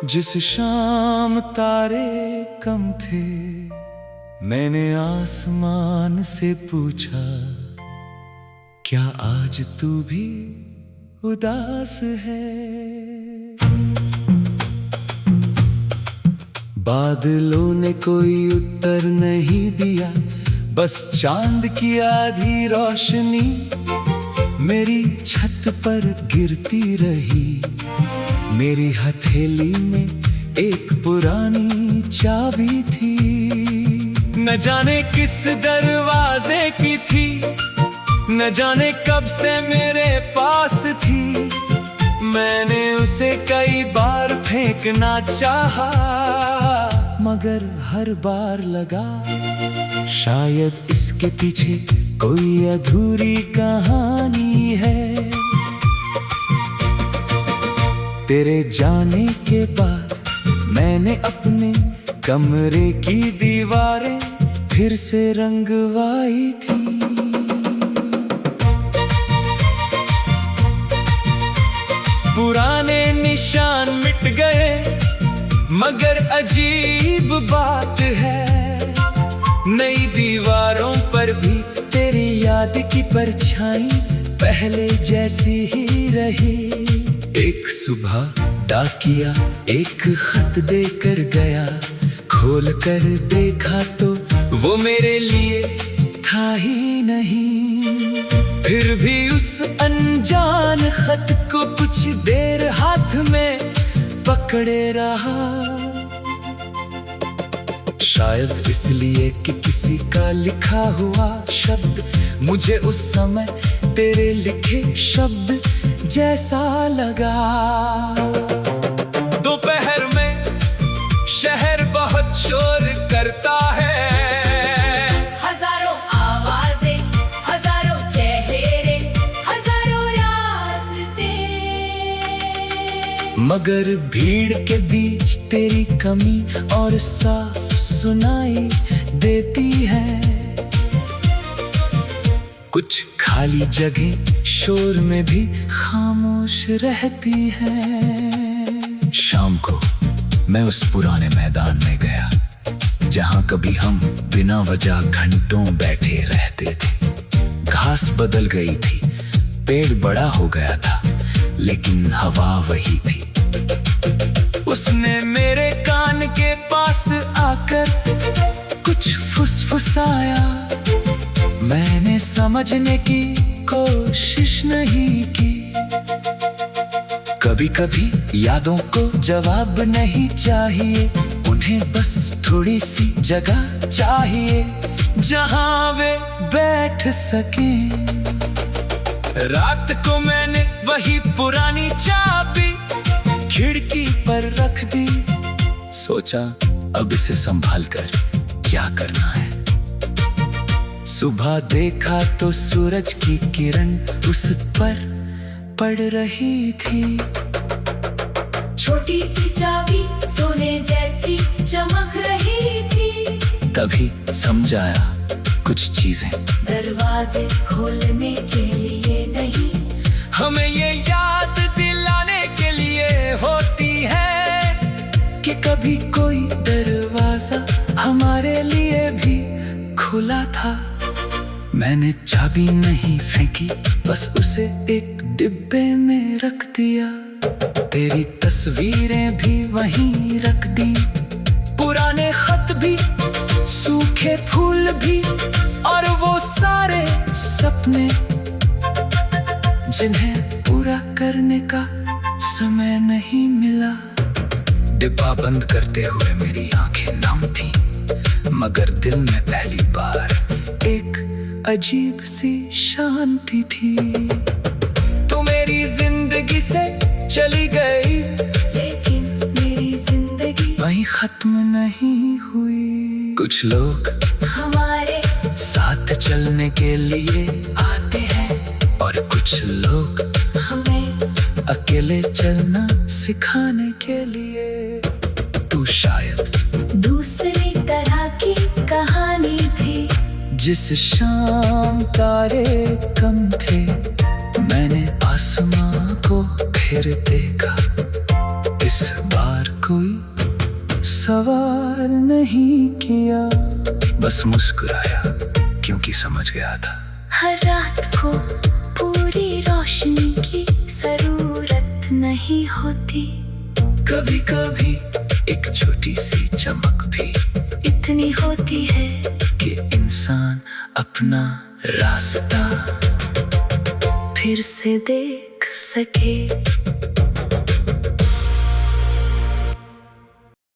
जिस शाम तारे कम थे, मैंने आसमान से पूछा, क्या आज तू भी उदास है? बादलों ने कोई उत्तर नहीं दिया, बस चांद की आधी रोशनी मेरी छत पर गिरती रही। मेरी हथेली में एक पुरानी चाबी थी, न जाने किस दरवाजे की थी, न जाने कब से मेरे पास थी। मैंने उसे कई बार फेंकना चाहा, मगर हर बार लगा शायद इसके पीछे कोई अधूरी कहानी है। तेरे जाने के बाद मैंने अपने कमरे की दीवारें फिर से रंगवाई थी। पुराने निशान मिट गए, मगर अजीब बात है, नई दीवारों पर भी तेरी याद की परछाई पहले जैसी ही रही। एक सुबह डाकिया एक खत देकर गया, खोल कर देखा तो वो मेरे लिए था ही नहीं। फिर भी उस अनजान खत को कुछ देर हाथ में पकड़े रहा, शायद इसलिए कि किसी का लिखा हुआ शब्द मुझे उस समय तेरे लिखे शब्द जैसा लगा। दोपहर में शहर बहुत शोर करता है, हजारों आवाजें, हजारों चेहरे, हजारों रास्ते, मगर भीड़ के बीच तेरी कमी और साफ सुनाई देती है। कुछ खाली जगह शोर में भी खामोश रहती है। शाम को मैं उस पुराने मैदान में गया, जहां कभी हम बिना वजह घंटों बैठे रहते थे। घास बदल गई थी, पेड़ बड़ा हो गया था, लेकिन हवा वही थी। उसने मेरे कान के पास आकर कुछ फुसफुसाया, मैंने समझने की कोशिश नहीं की। कभी कभी यादों को जवाब नहीं चाहिए, उन्हें बस थोड़ी सी जगह चाहिए जहां वे बैठ सकें। रात को मैंने वही पुरानी चाबी खिड़की पर रख दी, सोचा अब इसे संभाल कर क्या करना है। सुबह देखा तो सूरज की किरण उस पर पड़ रही थी। छोटी सी चाबी सोने जैसी चमक रही थी। तभी समझाया कुछ चीजें दरवाजे खोलने के लिए नहीं, हमें ये याद दिलाने के लिए होती है कि कभी कोई दरवाजा हमारे लिए भी खुला था। मैंने चाबी नहीं फेंकी, बस उसे एक डिब्बे में रख दिया। तेरी तस्वीरें भी वहीं रख दी, पुराने खत भी, सूखे फूल भी, और वो सारे सपने जिन्हें पूरा करने का समय नहीं मिला। डिब्बा बंद करते हुए मेरी आंखें नम थीं, मगर दिल में पहली बार एक अजीब सी शांति थी। तू मेरी जिंदगी से चली गई, लेकिन मेरी जिंदगी वहीं खत्म नहीं हुई। कुछ लोग हमारे साथ चलने के लिए आते हैं, और कुछ लोग हमें अकेले चलना सिखाने के लिए। तू शायद दूसरी तरह की कहानी थी। जिस शाम तारे कम थे, मैंने आसमां को फिर देखा, इस बार कोई सवाल नहीं किया, बस मुस्कुराया क्योंकि समझ गया था हर रात को पूरी रोशनी की जरूरत नहीं होती। कभी कभी एक छोटी सी चमक भी इतनी होती है कि इंसान अपना रास्ता फिर से देख सके।